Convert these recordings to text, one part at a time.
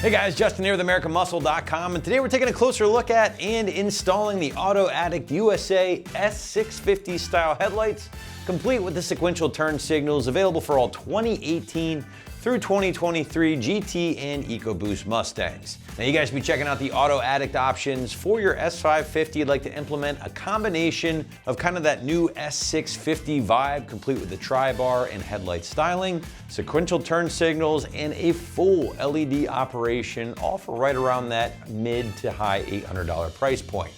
Hey guys, Justin here with AmericanMuscle.com, and today we're taking a closer look at and installing the Auto Addict USA S650 style headlights, complete with the sequential turn signals, available for all 2018 through 2023 GT and EcoBoost Mustangs. Now you guys be checking out the Auto Addict options for your S550. You'd like to implement a combination of kind of that new S650 vibe, complete with the tri-bar and headlight styling, sequential turn signals, and a full LED operation, all for right around that mid to high $800 price point.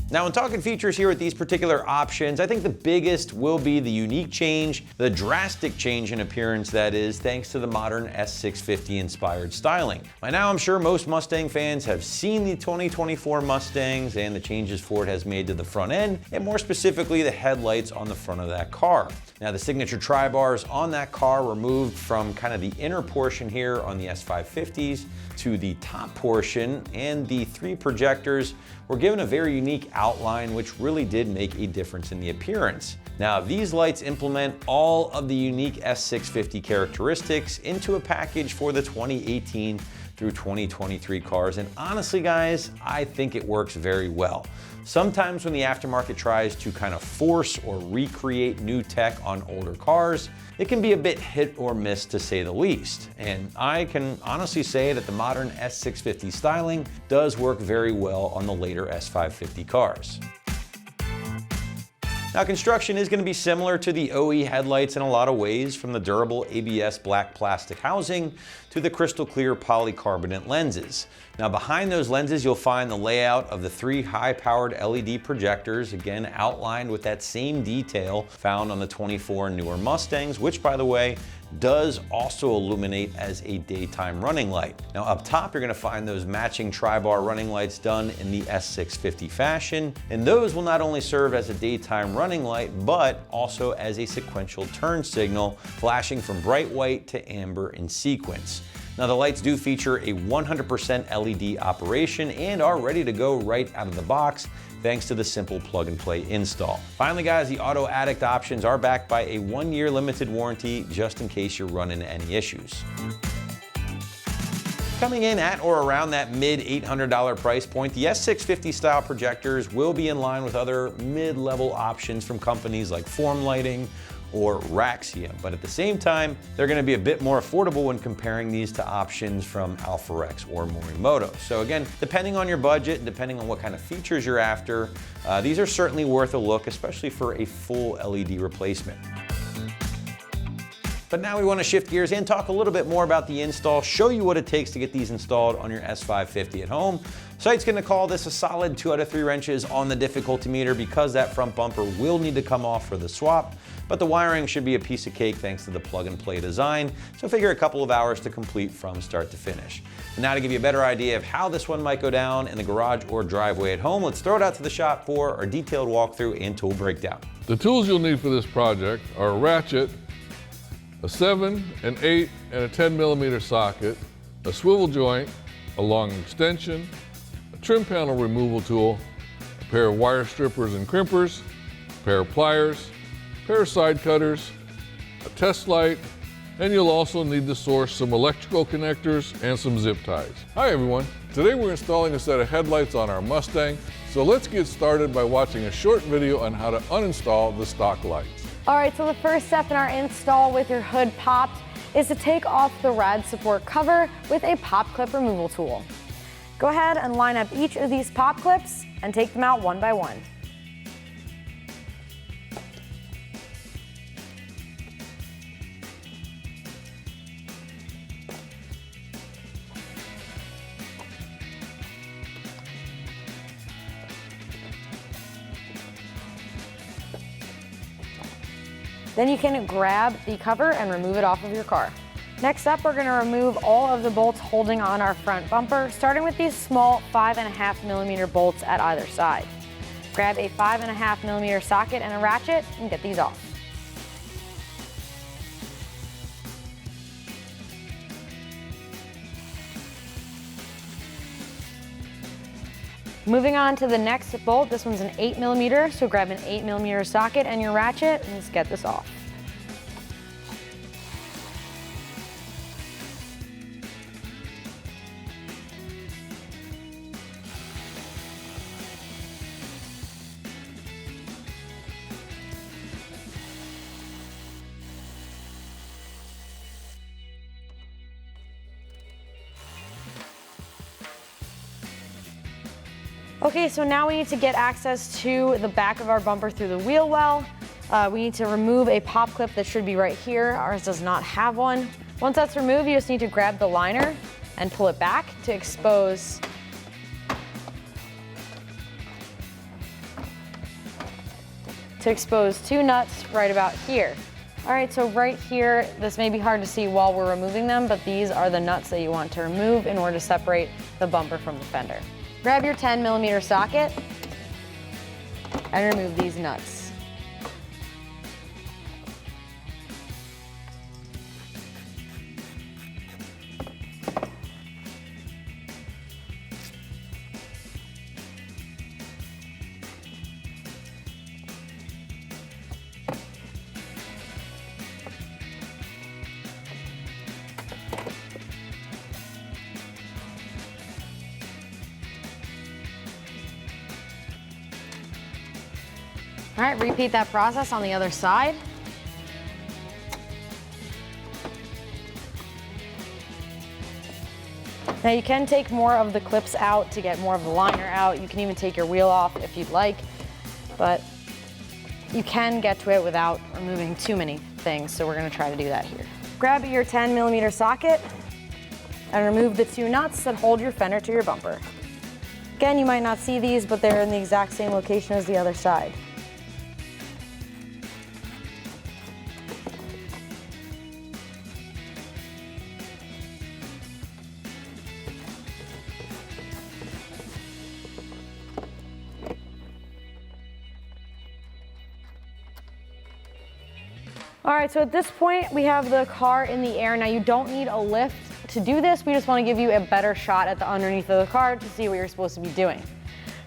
Now, when talking features here with these particular options, I think the biggest will be the unique change, the drastic change in appearance that is, thanks to the modern S650 inspired styling. By now, I'm sure most Mustang fans have seen the 2024 Mustangs and the changes Ford has made to the front end, and more specifically, the headlights on the front of that car. Now, the signature tri-bars on that car were moved from kind of the inner portion here on the S550s to the top portion, and the three projectors were given a very unique outline, which really did make a difference in the appearance. Now, these lights implement all of the unique S650 characteristics into a package for the 2018 through 2023 cars, and honestly guys, I think it works very well. Sometimes when the aftermarket tries to kind of force or recreate new tech on older cars, it can be a bit hit or miss to say the least. And I can honestly say that the modern S650 styling does work very well on the later S550 cars. Now, construction is going to be similar to the OE headlights in a lot of ways, from the durable ABS black plastic housing to the crystal clear polycarbonate lenses. Now, behind those lenses, you'll find the layout of the three high-powered LED projectors, again outlined with that same detail found on the 24 newer Mustangs, which, by the way, does also illuminate as a daytime running light. Now, up top, you're going to find those matching tri-bar running lights done in the S650 fashion, and those will not only serve as a daytime running light, but also as a sequential turn signal, flashing from bright white to amber in sequence. Now, the lights do feature a 100% LED operation and are ready to go right out of the box, thanks to the simple plug-and-play install. Finally guys, the Auto Addict options are backed by a 1-year limited warranty, just in case you run into any issues. Coming in at or around that mid $800 price point, the S650 style projectors will be in line with other mid-level options from companies like Form Lighting or Raxia, but at the same time, they're going to be a bit more affordable when comparing these to options from Alpharex or Morimoto. So again, depending on your budget and depending on what kind of features you're after, these are certainly worth a look, especially for a full LED replacement. But now we want to shift gears and talk a little bit more about the install, show you what it takes to get these installed on your S550 at home. Site's going to call this a solid 2 out of 3 wrenches on the difficulty meter, because that front bumper will need to come off for the swap, but the wiring should be a piece of cake thanks to the plug-and-play design, so figure a couple of hours to complete from start to finish. And now, to give you a better idea of how this one might go down in the garage or driveway at home, let's throw it out to the shop for our detailed walkthrough and tool breakdown. The tools you'll need for this project are a ratchet, a 7, an 8, and a 10 millimeter socket, a swivel joint, a long extension, a trim panel removal tool, a pair of wire strippers and crimpers, a pair of pliers, a pair of side cutters, a test light, and you'll also need to source some electrical connectors and some zip ties. Hi everyone, today we're installing a set of headlights on our Mustang, so let's get started by watching a short video on how to uninstall the stock lights. All right, so the first step in our install with your hood popped is to take off the rad support cover with a pop clip removal tool. Go ahead and line up each of these pop clips and take them out one by one. Then you can grab the cover and remove it off of your car. Next up, we're going to remove all of the bolts holding on our front bumper, starting with these small 5.5 millimeter bolts at either side. Grab a 5.5 millimeter socket and a ratchet and get these off. Moving on to the next bolt, this one's an 8 millimeter, so grab an 8 millimeter socket and your ratchet and let's get this off. Okay, so now we need to get access to the back of our bumper through the wheel well. We need to remove a pop clip that should be right here. Ours does not have one. Once that's removed, you just need to grab the liner and pull it back to expose two nuts right about here. All right, so right here, this may be hard to see while we're removing them, but these are the nuts that you want to remove in order to separate the bumper from the fender. Grab your 10mm socket and remove these nuts. All right, repeat that process on the other side. Now you can take more of the clips out to get more of the liner out. You can even take your wheel off if you'd like, but you can get to it without removing too many things, so we're gonna try to do that here. Grab your 10mm socket and remove the two nuts that hold your fender to your bumper. Again, you might not see these, but they're in the exact same location as the other side. All right, so at this point, we have the car in the air. Now you don't need a lift to do this. We just want to give you a better shot at the underneath of the car to see what you're supposed to be doing.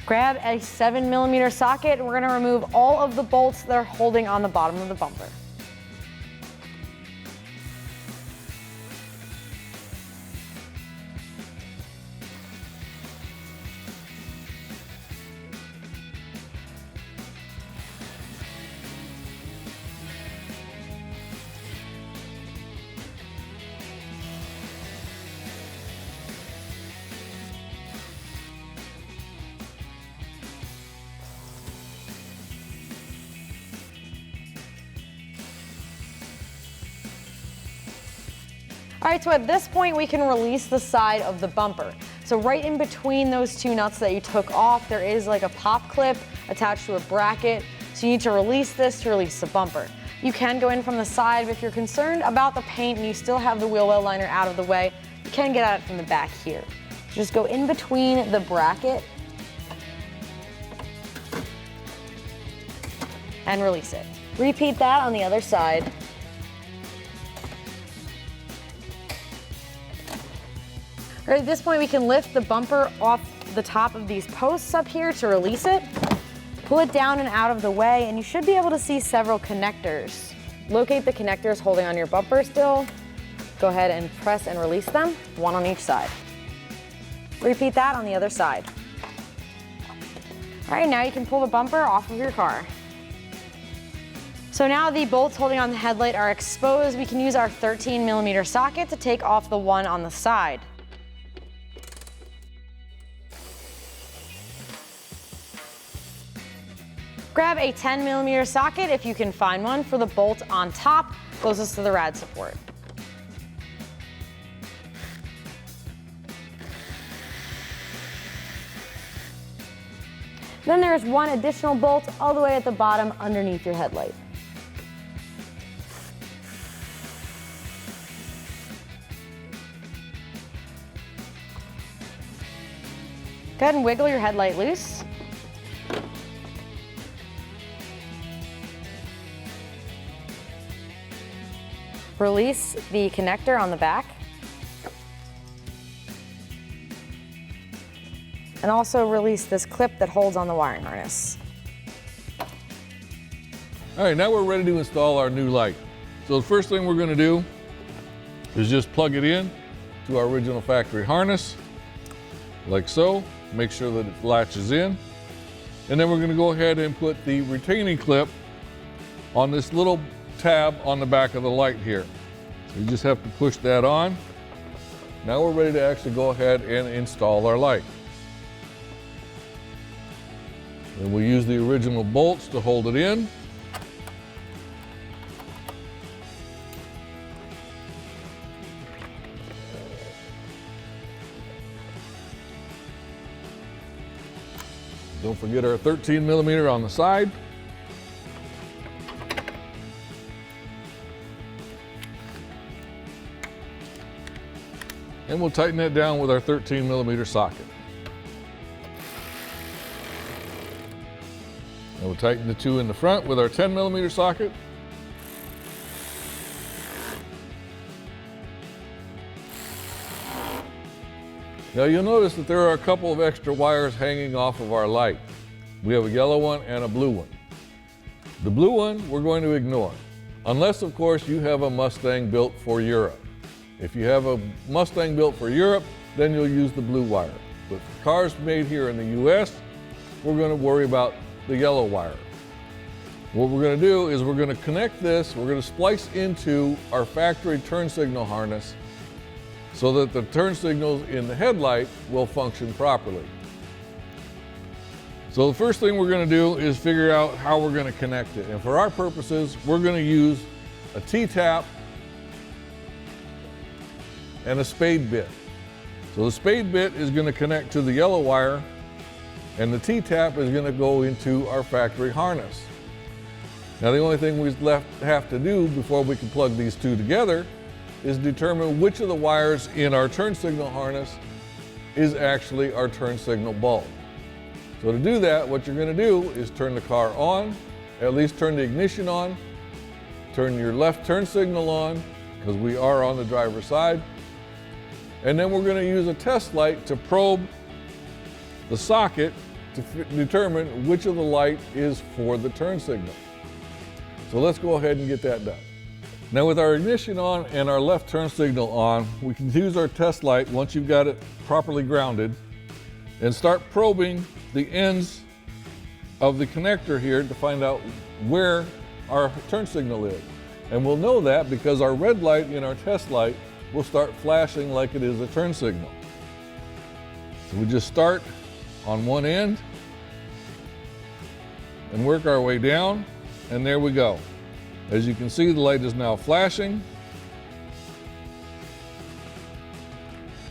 Grab a 7mm socket and we're gonna remove all of the bolts that are holding on the bottom of the bumper. All right, so at this point, we can release the side of the bumper. So right in between those two nuts that you took off, there is like a pop clip attached to a bracket. So you need to release this to release the bumper. You can go in from the side, but if you're concerned about the paint and you still have the wheel well liner out of the way, you can get at it from the back here. Just go in between the bracket and release it. Repeat that on the other side. All right, at this point, we can lift the bumper off the top of these posts up here to release it. Pull it down and out of the way, and you should be able to see several connectors. Locate the connectors holding on your bumper still. Go ahead and press and release them, one on each side. Repeat that on the other side. All right, now you can pull the bumper off of your car. So now the bolts holding on the headlight are exposed. We can use our 13mm socket to take off the one on the side. Grab a 10mm socket if you can find one for the bolt on top, closest to the rad support. Then there's one additional bolt all the way at the bottom underneath your headlight. Go ahead and wiggle your headlight loose. Release the connector on the back. And also release this clip that holds on the wiring harness. All right, now we're ready to install our new light. So the first thing we're gonna do is just plug it in to our original factory harness, like so. Make sure that it latches in. And then we're gonna go ahead and put the retaining clip on this little tab on the back of the light here. So you just have to push that on. Now we're ready to actually go ahead and install our light. And we use the original bolts to hold it in. Don't forget our 13 millimeter on the side. And we'll tighten that down with our 13 millimeter socket. And we'll tighten the two in the front with our 10 millimeter socket. Now you'll notice that there are a couple of extra wires hanging off of our light. We have a yellow one and a blue one. The blue one we're going to ignore, unless of course you have a Mustang built for Europe. If you have a Mustang built for Europe, then you'll use the blue wire. But for cars made here in the US, we're going to worry about the yellow wire. What we're going to do is we're going to connect this, we're going to splice into our factory turn signal harness so that the turn signals in the headlight will function properly. So the first thing we're going to do is figure out how we're going to connect it. And for our purposes, we're going to use a T-tap and a spade bit. So the spade bit is going to connect to the yellow wire, and the T-tap is going to go into our factory harness. Now the only thing we have to do before we can plug these two together is determine which of the wires in our turn signal harness is actually our turn signal bulb. So to do that, what you're going to do is turn the car on, at least turn the ignition on, turn your left turn signal on, because we are on the driver's side, and then we're going to use a test light to probe the socket to determine which of the light is for the turn signal. So let's go ahead and get that done. Now with our ignition on and our left turn signal on, we can use our test light once you've got it properly grounded and start probing the ends of the connector here to find out where our turn signal is. And we'll know that because our red light in our test light will start flashing like it is a turn signal. So we just start on one end and work our way down, and there we go. As you can see, the light is now flashing.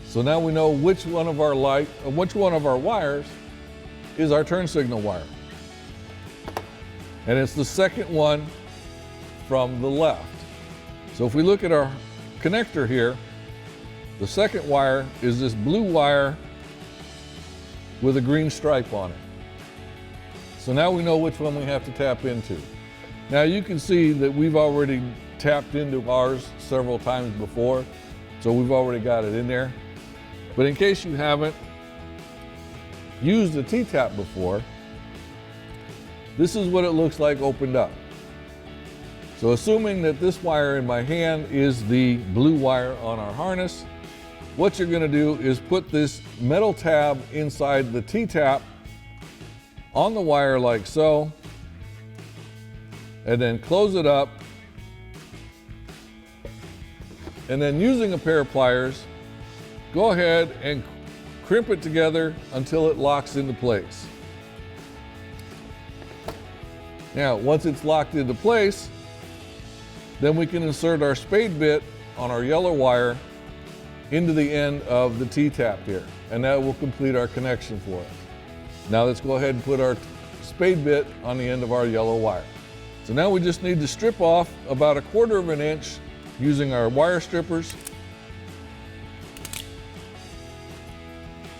So now we know which one of our wires is our turn signal wire. And it's the second one from the left. So if we look at our connector here, the second wire is this blue wire with a green stripe on it. So now we know which one we have to tap into. Now you can see that we've already tapped into ours several times before, so we've already got it in there. But in case you haven't used the T-tap before, this is what it looks like opened up. So assuming that this wire in my hand is the blue wire on our harness, what you're going to do is put this metal tab inside the T-tap on the wire like so, and then close it up, and then using a pair of pliers, go ahead and crimp it together until it locks into place. Now, once it's locked into place, then we can insert our spade bit on our yellow wire into the end of the T-tap here, and that will complete our connection for us. Now let's go ahead and put our spade bit on the end of our yellow wire. So now we just need to strip off about 1/4 of an inch using our wire strippers.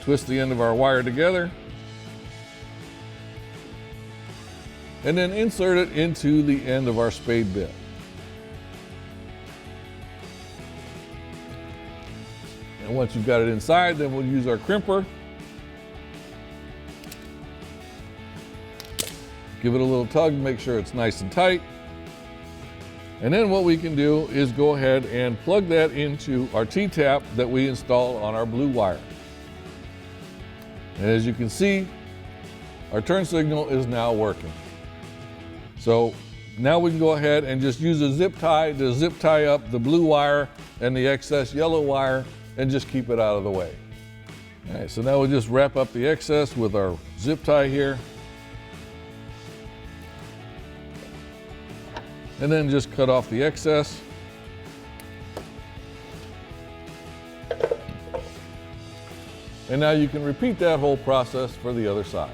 Twist the end of our wire together, and then insert it into the end of our spade bit. And once you've got it inside, then we'll use our crimper. Give it a little tug to make sure it's nice and tight. And then what we can do is go ahead and plug that into our T-tap that we installed on our blue wire. And as you can see, our turn signal is now working. So now we can go ahead and just use a zip tie to zip tie up the blue wire and the excess yellow wire and just keep it out of the way. All right, so now we'll just wrap up the excess with our zip tie here. and then just cut off the excess. And now you can repeat that whole process for the other side.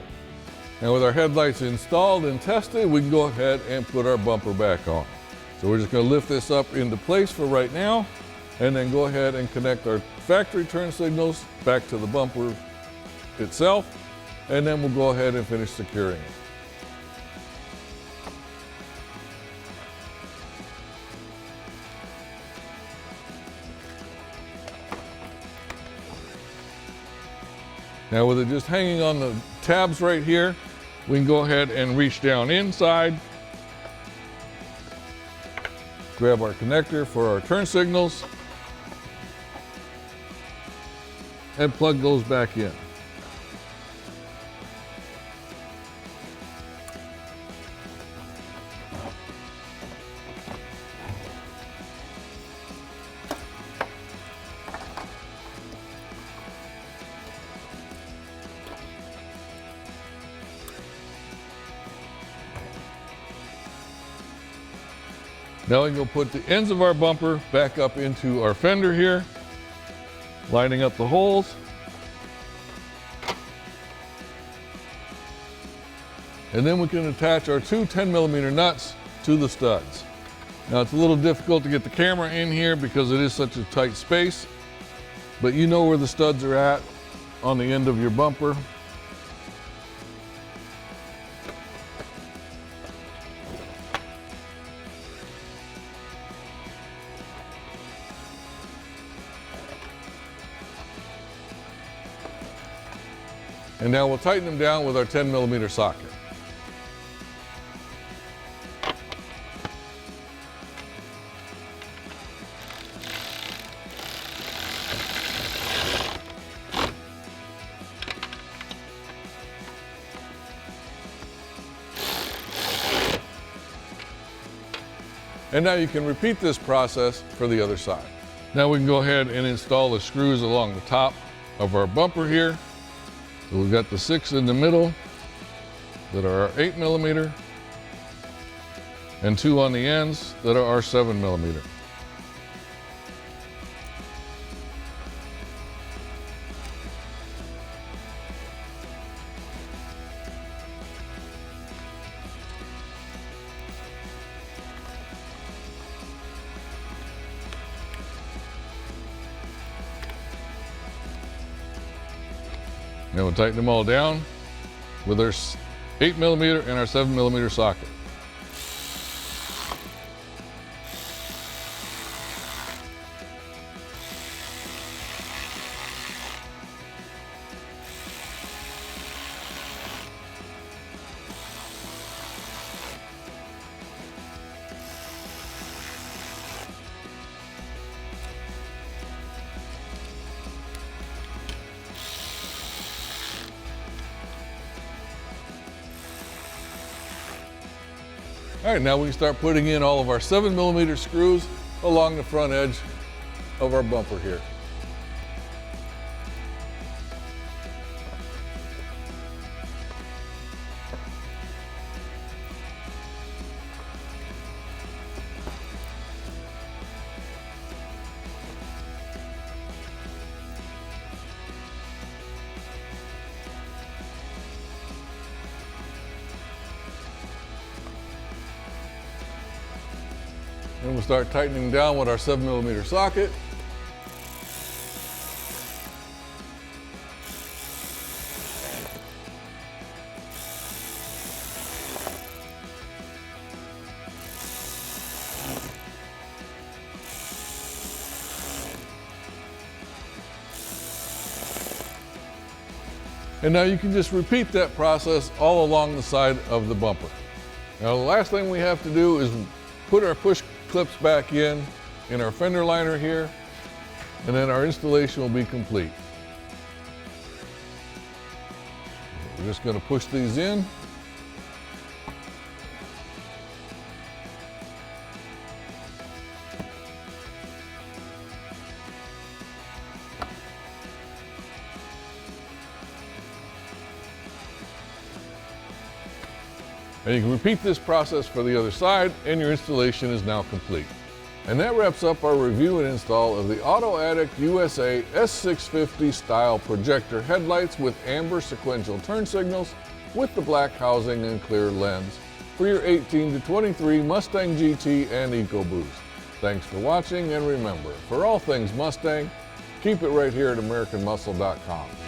Now with our headlights installed and tested, we can go ahead and put our bumper back on. So we're just going to lift this up into place for right now, and then go ahead and connect our factory turn signals back to the bumper itself, and then we'll go ahead and finish securing it. Now with it just hanging on the tabs right here, we can go ahead and reach down inside, grab our connector for our turn signals, and plug those back in. Now we can go put the ends of our bumper back up into our fender here, lining up the holes. And then we can attach our two 10mm nuts to the studs. Now it's a little difficult to get the camera in here because it is such a tight space, but you know where the studs are at on the end of your bumper. And now we'll tighten them down with our 10mm socket. And now you can repeat this process for the other side. Now we can go ahead and install the screws along the top of our bumper here. So we've got the 6 in the middle that are our 8mm, and 2 on the ends that are our 7mm. Now we'll tighten them all down with our 8mm and our 7mm socket. All right, now we can start putting in all of our 7mm screws along the front edge of our bumper here. And we'll start tightening down with our 7mm socket. And now you can just repeat that process all along the side of the bumper. Now the last thing we have to do is put our push clips back in our fender liner here, and then our installation will be complete. We're just going to push these in. And you can repeat this process for the other side, and your installation is now complete. And that wraps up our review and install of the Auto Addict USA S650 style projector headlights with amber sequential turn signals with the black housing and clear lens for your 18 to 23 Mustang GT and EcoBoost. Thanks for watching, and remember, for all things Mustang, keep it right here at AmericanMuscle.com.